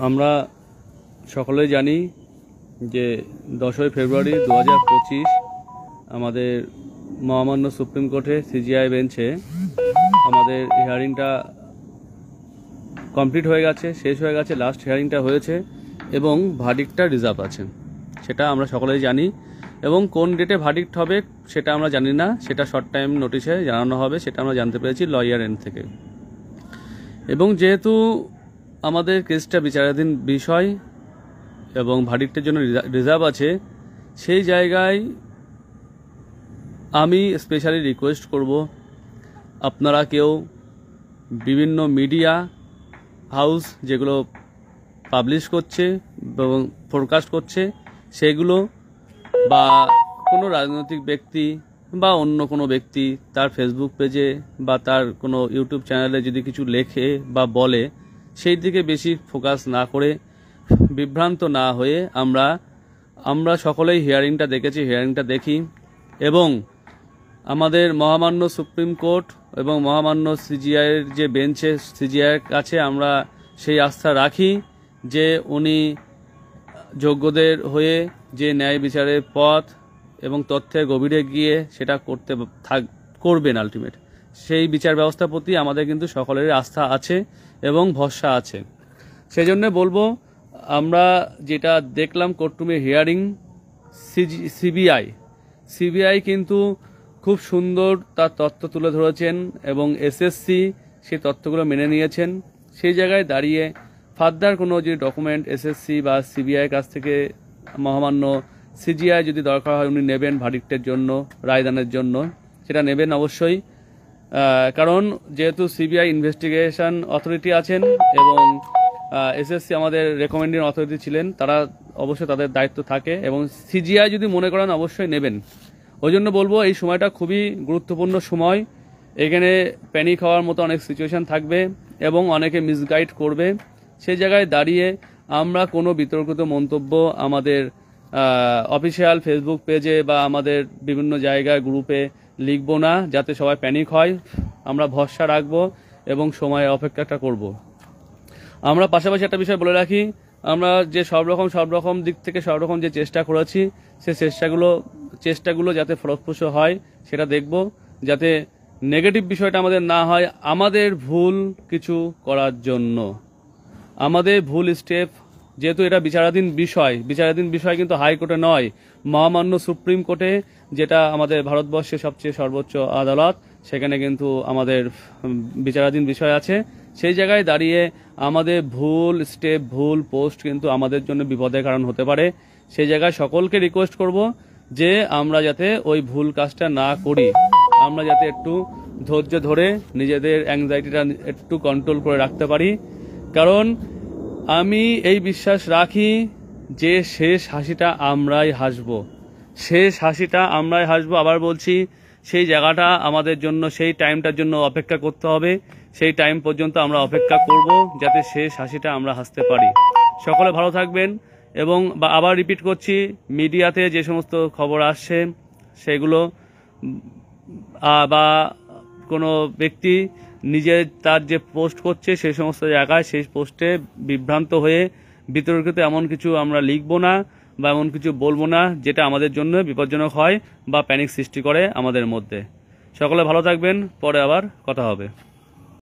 আমরা সকলেই জানি যে 10ই ফেব্রুয়ারি 2025 আমাদের মহামান্য সুপ্রিম কোর্টে সিজিআই বেঞ্চে আমাদের হিয়ারিংটা কমপ্লিট হয়ে গেছে, শেষ হয়ে গেছে, লাস্ট হিয়ারিংটা হয়েছে এবং ভার্ডিক্টটা রিজার্ভ আছে, সেটা আমরা সকলেই জানি। এবং কোন ডেটে ভার্ডিক্ট হবে সেটা আমরা জানি না, সেটা শর্ট টাইম নোটিশে জানানো হবে, সেটা আমরা জানতে পেরেছি লয়ার এন্ড থেকে। এবং যেহেতু আমাদের কেসটা বিচারাধীন বিষয় এবং ভার্ডিক্টের জন্য রিজার্ভ আছে, সেই জায়গায় আমি স্পেশালি রিকোয়েস্ট করব, আপনারা কেউ বিভিন্ন মিডিয়া হাউস যেগুলো পাবলিশ করছে এবং ফোরকাস্ট করছে সেগুলো, বা কোনো রাজনৈতিক ব্যক্তি বা অন্য কোনো ব্যক্তি তার ফেসবুক পেজে বা তার কোনো ইউটিউব চ্যানেলে যদি কিছু লেখে বা বলে, সেই দিকে বেশি ফোকাস না করে, বিভ্রান্ত না হয়ে আমরা সকলেই হিয়ারিংটা দেখেছি, হিয়ারিংটা দেখি এবং আমাদের মহামান্য সুপ্রিম কোর্ট এবং মহামান্য সিজিআইয়ের যে বেঞ্চে সিজিআইয়ের কাছে আমরা সেই আস্থা রাখি যে উনি যোগ্যদের হয়ে যে ন্যায় বিচারের পথ এবং তথ্যের গভীরে গিয়ে সেটা করবেন আলটিমেট। সেই বিচার ব্যবস্থার প্রতি আমাদের কিন্তু সকলের আস্থা আছে এবং ভরসা আছে। সেই জন্য বলবো, আমরা যেটা দেখলাম কোর্টরুমে হিয়ারিং, সিবিআই কিন্তু খুব সুন্দর তার তথ্য তুলে ধরেছেন এবং এসএসসি সেই তথ্যগুলো মেনে নিয়েছেন। সেই জায়গায় দাঁড়িয়ে ফার্দার কোনো যে ডকুমেন্ট এসএসসি বা সিবিআইয়ের কাছ থেকে মহামান্য সিজিআই যদি দরকার হয় উনি নেবেন ভার্ডিক্টের জন্য, রায়দানের জন্য, সেটা নেবেন অবশ্যই। কারণ যেহেতু সিবিআই ইনভেস্টিগেশন অথরিটি আছেন এবং এসএসসি আমাদের রেকমেন্ডিং অথরিটি ছিলেন, তারা অবশ্যই তাদের দায়িত্ব থাকে এবং সিজিআই যদি মনে করেন অবশ্যই নেবেন। ওই জন্য বলবো এই সময়টা খুবই গুরুত্বপূর্ণ সময়। এখানে প্যানিক হওয়ার মতো অনেক সিচুয়েশন থাকবে এবং অনেকে মিসগাইড করবে। সেই জায়গায় দাঁড়িয়ে আমরা কোনো বিতর্কিত মন্তব্য আমাদের অফিসিয়াল ফেসবুক পেজে বা আমাদের বিভিন্ন জায়গায় গ্রুপে লিখব না, যাতে সবাই প্যানিক হয়। আমরা ভরসা রাখবো এবং সময়ে অপেক্ষাটা করব। আমরা পাশাপাশি একটা বিষয় বলে রাখি, আমরা যে সব রকম দিক থেকে সব রকম যে চেষ্টা করেছি, সেই চেষ্টাগুলো যাতে ফলপ্রসূ হয় সেটা দেখব, যাতে নেগেটিভ বিষয়টা আমাদের না হয়। আমাদের ভুল কিছু করার জন্য আমাদের ভুল স্টেপ, যেহেতু এটা বিচারাধীন বিষয় কিন্তু হাইকোর্টে নয়, মহামান্য সুপ্রিম কোর্টে, যেটা আমাদের ভারতবর্ষের সবচেয়ে সর্বোচ্চ আদালত, সেখানে কিন্তু আমাদের বিচারাধীন বিষয় আছে। সেই জায়গায় দাঁড়িয়ে আমাদের ভুল স্টেপ, ভুল পোস্ট কিন্তু আমাদের জন্য বিপদের কারণ হতে পারে। সেই জায়গায় সকলকে রিকোয়েস্ট করব যে আমরা যাতে ওই ভুল কাজটা না করি, আমরা যাতে একটু ধৈর্য ধরে নিজেদের অ্যাংজাইটিটা একটু কন্ট্রোল করে রাখতে পারি। কারণ আমি এই বিশ্বাস রাখি যে শেষ হাসিটা আমরাই হাসবো, আবার বলছি, সেই জায়গাটা আমাদের জন্য, সেই টাইমটার জন্য অপেক্ষা করতে হবে। সেই টাইম পর্যন্ত আমরা অপেক্ষা করব যাতে শেষ হাসিটা আমরা হাসতে পারি। সকলে ভালো থাকবেন। এবং আবার রিপিট করছি, মিডিয়াতে যে সমস্ত খবর আসছে সেগুলো বা কোনো ব্যক্তি তার যে পোস্ট করছে সেই সমস্ত জায়গায় সেই পোস্টে বিভ্রান্ত হয়ে বিতর্কিত এমন কিছু আমরা লিখব না বা এমন কিছু বলবো না যেটা আমাদের জন্য বিপজ্জনক হয় বা প্যানিক সৃষ্টি করে আমাদের মধ্যে। সকলে ভালো থাকবেন, পরে আবার কথা হবে।